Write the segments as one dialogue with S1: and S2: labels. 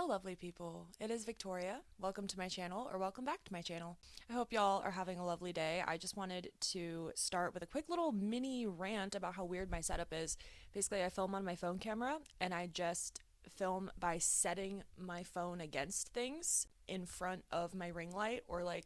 S1: Hello, lovely people. It is Victoria. Welcome to my channel, or welcome back to my channel. I hope y'all are having a lovely day. I just wanted to start with a quick little mini rant about how weird my setup is. Basically, I film on my phone camera, and I just film by setting my phone against things in front of my ring light, or like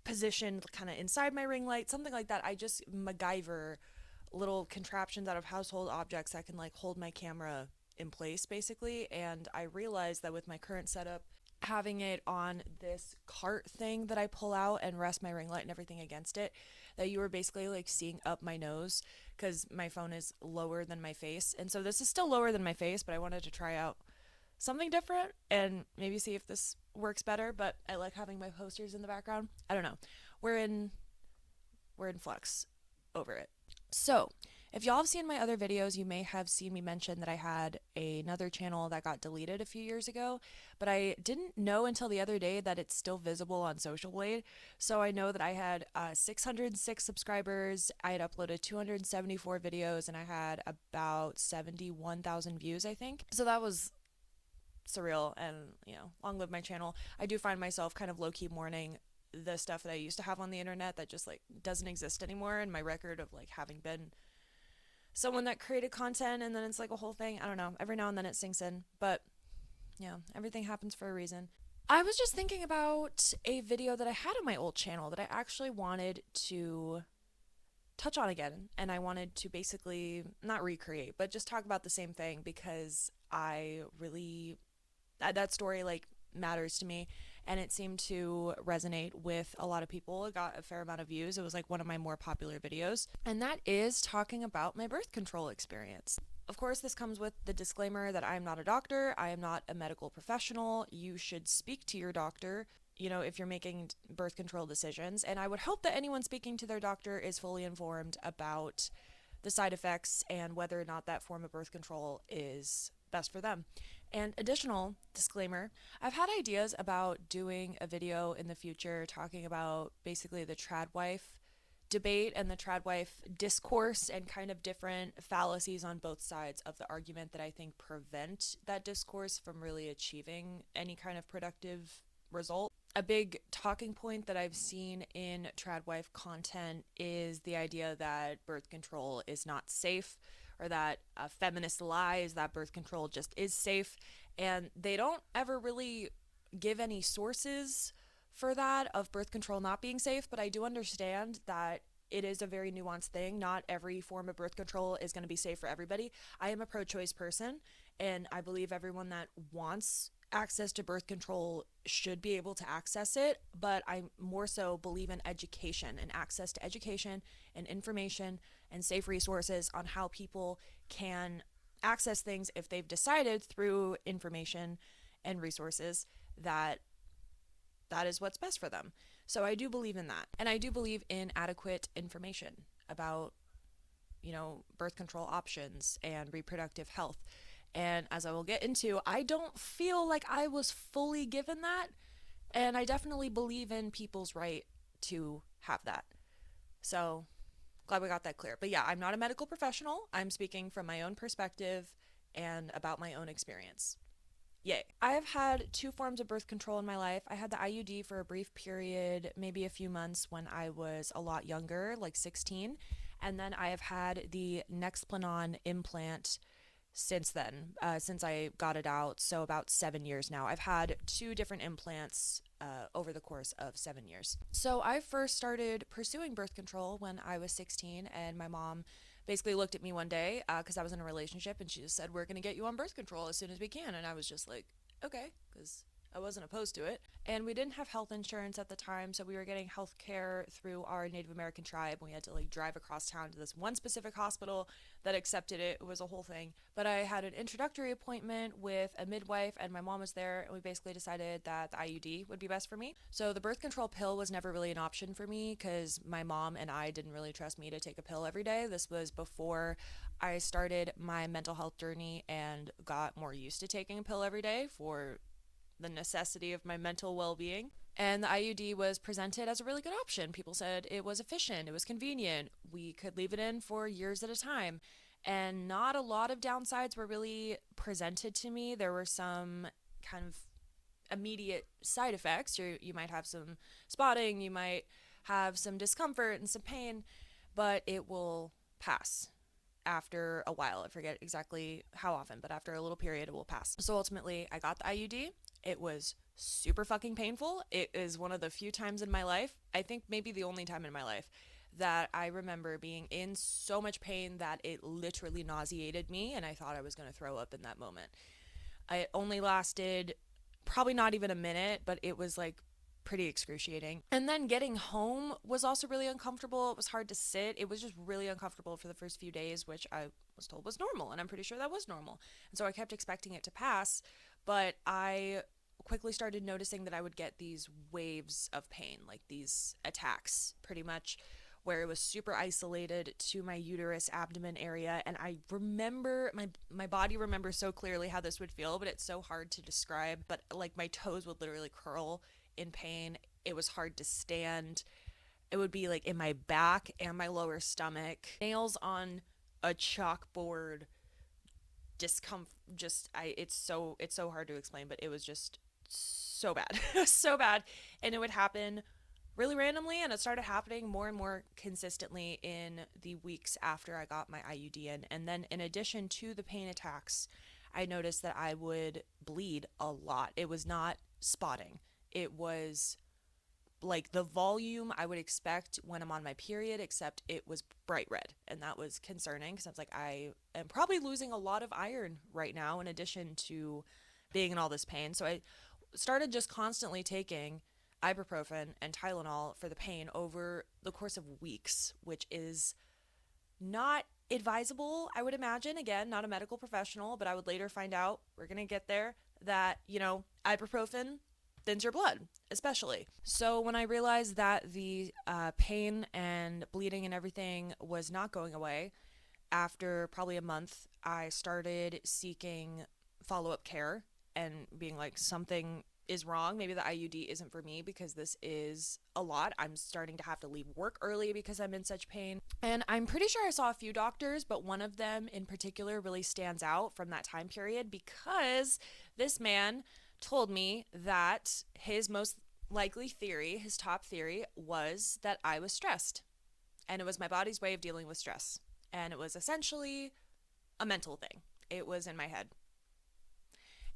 S1: positioned kind of inside my ring light, something like that. I just MacGyver little contraptions out of household objects that can like hold my camera in place basically. And I realized that with my current setup, having it on this cart thing that I pull out and rest my ring light and everything against it, that you were basically like seeing up my nose because my phone is lower than my face. And so this is still lower than my face, but I wanted to try out something different and maybe see if this works better. But I like having my posters in the background. I don't know. We're in we're in flux over it. So, if y'all have seen my other videos, you may have seen me mention that I had another channel that got deleted a few years ago, but I didn't know until the other day that it's still visible on Social Blade. So I know that I had 606 subscribers, I had uploaded 274 videos, and I had about 71,000 views, I think. So that was surreal, and long live my channel. I do find myself kind of low-key mourning the stuff that I used to have on the internet that just like doesn't exist anymore, and my record of like having been someone that created content, and then it's like a whole thing. I don't know, every now and then it sinks in, but everything happens for a reason. I was just thinking about a video that I had on my old channel that I actually wanted to touch on again, and I wanted to basically not recreate but just talk about the same thing because I really that story like matters to me, and it seemed to resonate with a lot of people. It got a fair amount of views. It was like one of my more popular videos, and that is talking about my birth control experience. Of course, this comes with the disclaimer that I am not a doctor, I am not a medical professional. You should speak to your doctor, if you're making birth control decisions, and I would hope that anyone speaking to their doctor is fully informed about the side effects and whether or not that form of birth control is best for them. And additional disclaimer, I've had ideas about doing a video in the future talking about basically the trad wife debate and the trad wife discourse and kind of different fallacies on both sides of the argument that I think prevent that discourse from really achieving any kind of productive result. A big talking point that I've seen in trad wife content is the idea that birth control is not safe, or that feminist lies that birth control just is safe, and they don't ever really give any sources for that of birth control not being safe. But I do understand that it is a very nuanced thing. Not every form of birth control is going to be safe for everybody. I am a pro-choice person, and I believe everyone that wants access to birth control should be able to access it, but I more so believe in education and access to education and information and safe resources on how people can access things if they've decided through information and resources that that is what's best for them. So I do believe in that, and I do believe in adequate information about birth control options and reproductive health. And as I will get into, I don't feel like I was fully given that. And I definitely believe in people's right to have that. So glad we got that clear. But yeah, I'm not a medical professional. I'm speaking from my own perspective and about my own experience. Yay. I have had two forms of birth control in my life. I had the IUD for a brief period, maybe a few months when I was a lot younger, like 16. And then I have had the Nexplanon implant since then, since I got it out. So about 7 years now. I've had two different implants over the course of 7 years. So I first started pursuing birth control when I was 16, and my mom basically looked at me one day because I was in a relationship, and she just said, "We're going to get you on birth control as soon as we can." And I was just like, okay, because I wasn't opposed to it. And we didn't have health insurance at the time, so we were getting health care through our Native American tribe. We had to like drive across town to this one specific hospital that accepted it. It was a whole thing. But I had an introductory appointment with a midwife, and my mom was there, and we basically decided that the IUD would be best for me. So the birth control pill was never really an option for me because my mom and I didn't really trust me to take a pill every day. This was before I started my mental health journey and got more used to taking a pill every day for the necessity of my mental well-being. And the IUD was presented as a really good option. People said it was efficient, it was convenient, we could leave it in for years at a time, and not a lot of downsides were really presented to me. There were some kind of immediate side effects. You might have some spotting, you might have some discomfort and some pain, but it will pass after a while. I forget exactly how often, but after a little period, it will pass. So ultimately, I got the IUD. It was super fucking painful. It is one of the few times in my life, I think maybe the only time in my life, that I remember being in so much pain that it literally nauseated me and I thought I was going to throw up in that moment. It only lasted probably not even a minute, but it was like pretty excruciating. And then getting home was also really uncomfortable. It was hard to sit. It was just really uncomfortable for the first few days, which I was told was normal, and I'm pretty sure that was normal. And so I kept expecting it to pass, but I quickly started noticing that I would get these waves of pain, like these attacks, pretty much, where it was super isolated to my uterus abdomen area. And I remember my body remembers so clearly how this would feel, but it's so hard to describe. But like my toes would literally curl in pain. It was hard to stand. It would be like in my back and my lower stomach. Nails on a chalkboard, discomfort. Just I it's so hard to explain, but it was just so bad. So bad. And it would happen really randomly, and it started happening more and more consistently in the weeks after I got my IUD in. And then in addition to the pain attacks, I noticed that I would bleed a lot. It was not spotting. It was like the volume I would expect when I'm on my period, except it was bright red. And that was concerning because I was like, I am probably losing a lot of iron right now in addition to being in all this pain. So I started just constantly taking ibuprofen and Tylenol for the pain over the course of weeks, which is not advisable, I would imagine. Again, not a medical professional, but I would later find out, we're going to get there, that, ibuprofen thins your blood, especially. So when I realized that the pain and bleeding and everything was not going away, after probably a month, I started seeking follow-up care and being like, something is wrong. Maybe the IUD isn't for me because this is a lot. I'm starting to have to leave work early because I'm in such pain. And I'm pretty sure I saw a few doctors, but one of them in particular really stands out from that time period because this man told me that his most likely theory, his top theory, was that I was stressed. And it was my body's way of dealing with stress. And it was essentially a mental thing. It was in my head.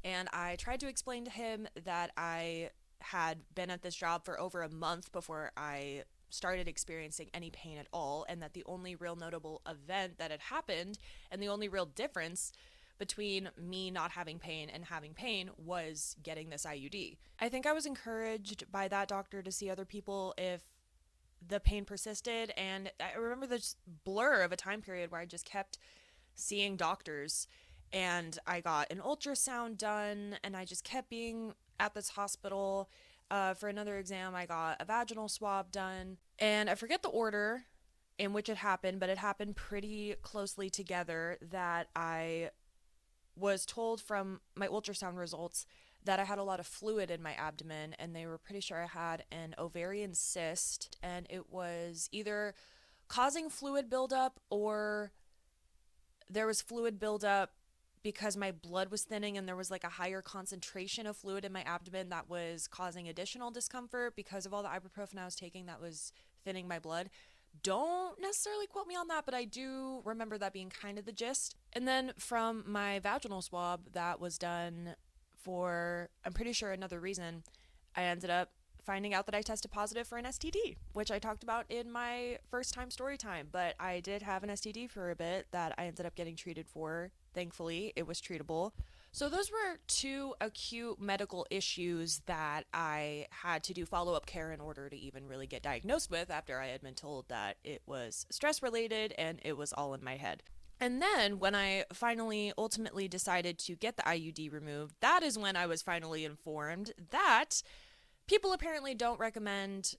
S1: And I tried to explain to him that I had been at this job for over a month before I started experiencing any pain at all, and that the only real notable event that had happened and the only real difference between me not having pain and having pain was getting this IUD. I think I was encouraged by that doctor to see other people if the pain persisted, and I remember this blur of a time period where I just kept seeing doctors, and I got an ultrasound done, and I just kept being at this hospital. For another exam, I got a vaginal swab done, and I forget the order in which it happened, but it happened pretty closely together, that I was told from my ultrasound results that I had a lot of fluid in my abdomen, and they were pretty sure I had an ovarian cyst, and it was either causing fluid buildup or there was fluid buildup because my blood was thinning and there was like a higher concentration of fluid in my abdomen that was causing additional discomfort because of all the ibuprofen I was taking that was thinning my blood. Don't necessarily quote me on that, but I do remember that being kind of the gist. And then from my vaginal swab that was done for, I'm pretty sure, another reason, I ended up finding out that I tested positive for an STD, which I talked about in my first time story time. But I did have an STD for a bit that I ended up getting treated for. Thankfully, it was treatable. So those were two acute medical issues that I had to do follow-up care in order to even really get diagnosed with after I had been told that it was stress-related and it was all in my head. And then when I finally ultimately decided to get the IUD removed, that is when I was finally informed that people apparently don't recommend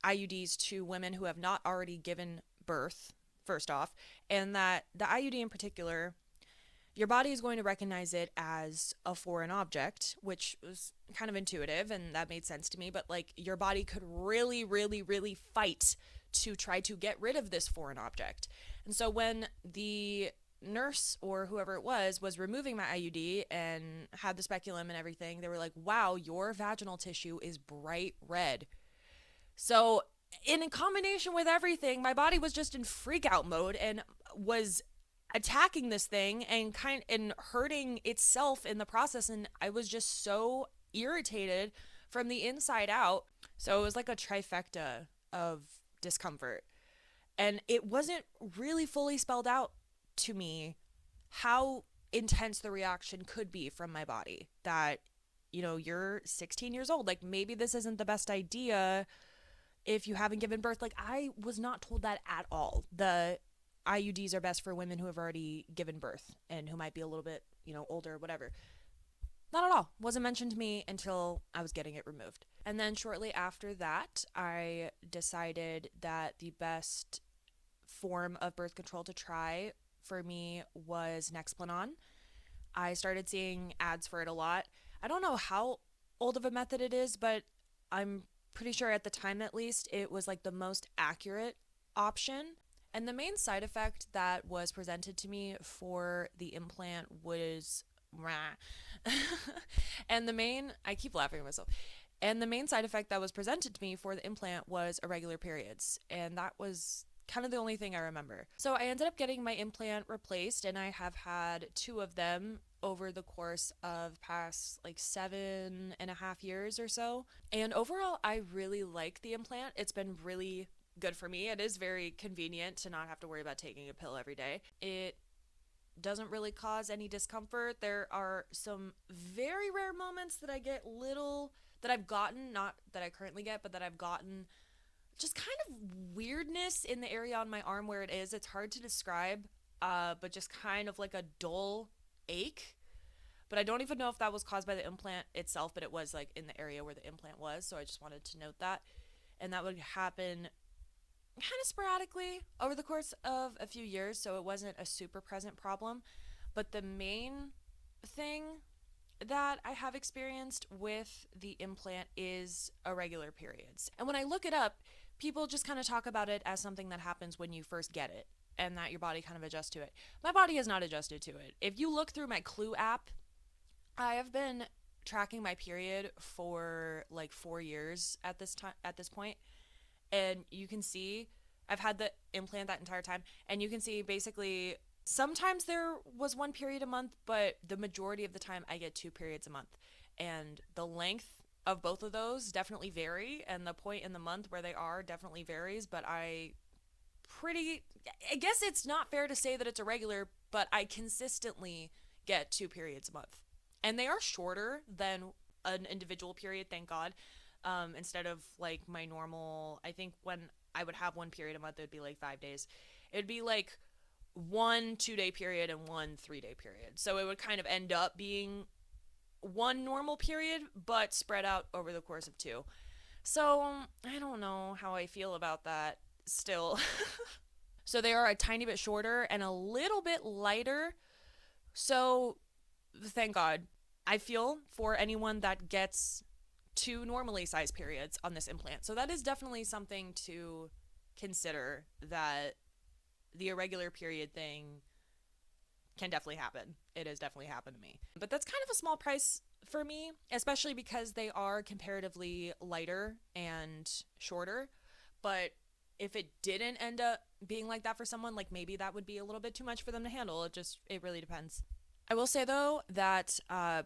S1: IUDs to women who have not already given birth, first off, and that the IUD in particular, your body is going to recognize it as a foreign object, which was kind of intuitive and that made sense to me, but like your body could really, really, really fight to try to get rid of this foreign object. And so when the nurse or whoever it was removing my IUD and had the speculum and everything, they were like, wow, your vaginal tissue is bright red. So, in combination with everything, my body was just in freak out mode and was attacking this thing and hurting itself in the process, and I was just so irritated from the inside out. So it was like a trifecta of discomfort. And it wasn't really fully spelled out to me how intense the reaction could be from my body. That, you're 16 years old. Like, maybe this isn't the best idea if you haven't given birth. Like, I was not told that at all. The IUDs are best for women who have already given birth and who might be a little bit, older, whatever. Not at all. Wasn't mentioned to me until I was getting it removed. And then shortly after that, I decided that the best form of birth control to try for me was Nexplanon. I started seeing ads for it a lot. I don't know how old of a method it is, but I'm pretty sure at the time at least it was like the most accurate option. And the main side effect that was presented to me for the implant was and I keep laughing at myself. And the main side effect that was presented to me for the implant was irregular periods. And that was kind of the only thing I remember. So I ended up getting my implant replaced, and I have had two of them over the course of past like 7.5 years or so. And overall, I really like the implant. It's been really good for me. It is very convenient to not have to worry about taking a pill every day. It doesn't really cause any discomfort. There are some very rare moments that that I've gotten, not that I currently get, but that I've gotten just kind of weirdness in the area on my arm where it is. It's hard to describe, but just kind of like a dull ache. But I don't even know if that was caused by the implant itself, but it was like in the area where the implant was. So I just wanted to note that. And that would happen kind of sporadically over the course of a few years, so it wasn't a super present problem. But the main thing that I have experienced with the implant is irregular periods. And when I look it up, people just kind of talk about it as something that happens when you first get it and that your body kind of adjusts to it. My body has not adjusted to it. If you look through my Clue app, I have been tracking my period for like 4 years at this point, and you can see I've had the implant that entire time, and you can see basically sometimes there was one period a month, but the majority of the time I get 2 periods a month. And the length of both of those definitely vary, and the point in the month where they are definitely varies, but I guess it's not fair to say that it's irregular, but I consistently get 2 periods a month. And they are shorter than an individual period, thank God. Instead of like my normal, I think when I would have one period a month, it would be like 5 days. It would be like 1 2-day period and 1 3-day period. So it would kind of end up being one normal period, but spread out over the course of 2. So I don't know how I feel about that still. So they are a tiny bit shorter and a little bit lighter. So thank God. I feel for anyone that gets 2 normally sized periods on this implant. So that is definitely something to consider, that the irregular period thing can definitely happen. It has definitely happened to me. But that's kind of a small price for me, especially because they are comparatively lighter and shorter. But if it didn't end up being like that for someone, like maybe that would be a little bit too much for them to handle. It really depends. I will say, though, that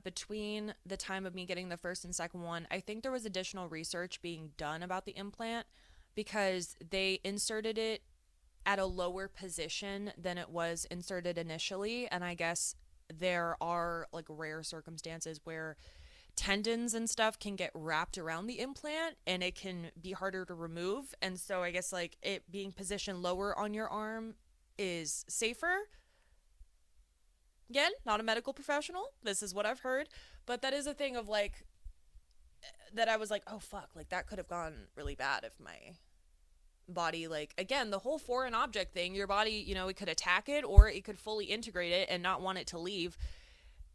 S1: between the time of me getting the first and second one, I think there was additional research being done about the implant because they inserted it at a lower position than it was inserted initially. And I guess there are like rare circumstances where tendons and stuff can get wrapped around the implant and it can be harder to remove. And so I guess like it being positioned lower on your arm is safer. Again, not a medical professional. This is what I've heard. But that is a thing of like, that I was like, oh fuck, like that could have gone really bad if my body, like, again, the whole foreign object thing, your body, it could attack it or it could fully integrate it and not want it to leave.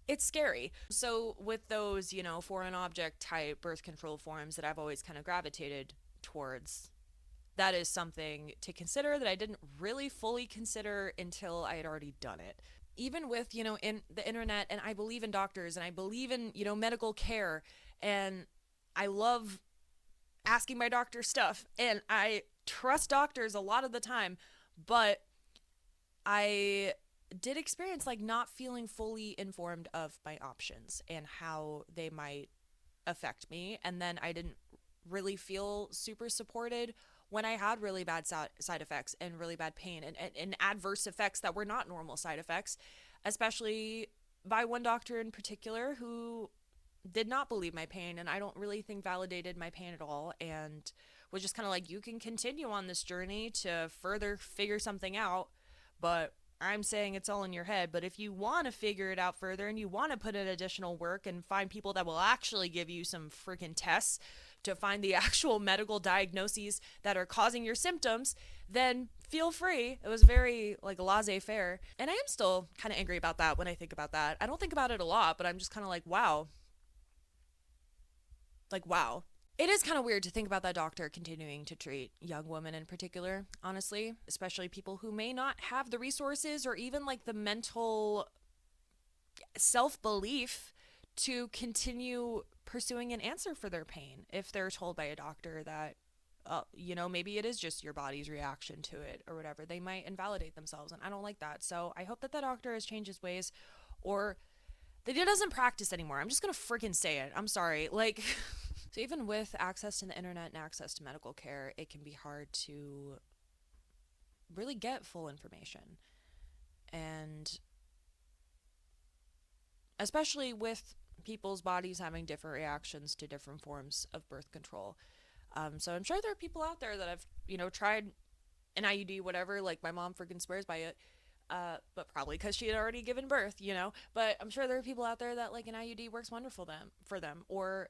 S1: It's scary. So with those, foreign object type birth control forms that I've always kind of gravitated towards, that is something to consider that I didn't really fully consider until I had already done it. Even with, in the internet, and I believe in doctors and I believe in, medical care, and I love asking my doctor stuff and I trust doctors a lot of the time, but I did experience like not feeling fully informed of my options and how they might affect me. And then I didn't really feel super supported when I had really bad side effects and really bad pain and adverse effects that were not normal side effects, especially by one doctor in particular who did not believe my pain and I don't really think validated my pain at all, and was just kind of like, you can continue on this journey to further figure something out, but I'm saying it's all in your head. But if you want to figure it out further and you want to put in additional work and find people that will actually give you some freaking tests to find the actual medical diagnoses that are causing your symptoms, then feel free. It was very like laissez faire. And I am still kind of angry about that when I think about that. I don't think about it a lot, but I'm just kind of like, wow. Like, wow. It is kind of weird to think about that doctor continuing to treat young women in particular, honestly, especially people who may not have the resources or even like the mental self belief to continue pursuing an answer for their pain if they're told by a doctor that, maybe it is just your body's reaction to it or whatever. They might invalidate themselves, and I don't like that. So I hope that the doctor has changed his ways, or that he doesn't practice anymore. I'm just gonna freaking say it. I'm sorry. Like, so even with access to the internet and access to medical care, it can be hard to really get full information. And especially with people's bodies having different reactions to different forms of birth control. So I'm sure there are people out there that have, tried an IUD, whatever. Like, my mom freaking swears by it. But probably because she had already given birth. But I'm sure there are people out there that like an IUD works wonderful for them, or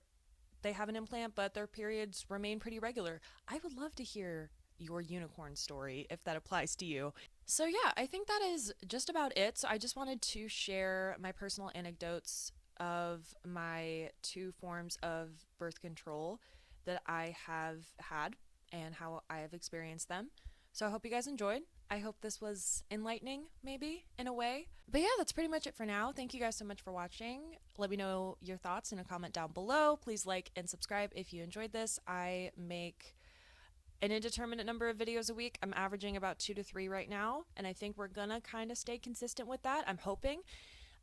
S1: they have an implant, but their periods remain pretty regular. I would love to hear your unicorn story if that applies to you. So, yeah, I think that is just about it. So, I just wanted to share my personal anecdotes of my two forms of birth control that I have had and how I have experienced them. So, I hope you guys enjoyed. I hope this was enlightening, maybe, in a way. But yeah, that's pretty much it for now. Thank you guys so much for watching. Let me know your thoughts in a comment down below. Please like and subscribe if you enjoyed this. I make an indeterminate number of videos a week. I'm averaging about 2 to 3 right now, and I think we're gonna kind of stay consistent with that. I'm hoping.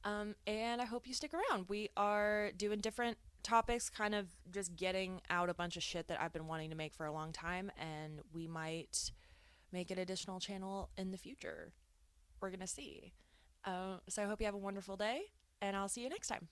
S1: And I hope you stick around. We are doing different topics, kind of just getting out a bunch of shit that I've been wanting to make for a long time, and we might make an additional channel in the future. We're gonna see. So I hope you have a wonderful day, and I'll see you next time.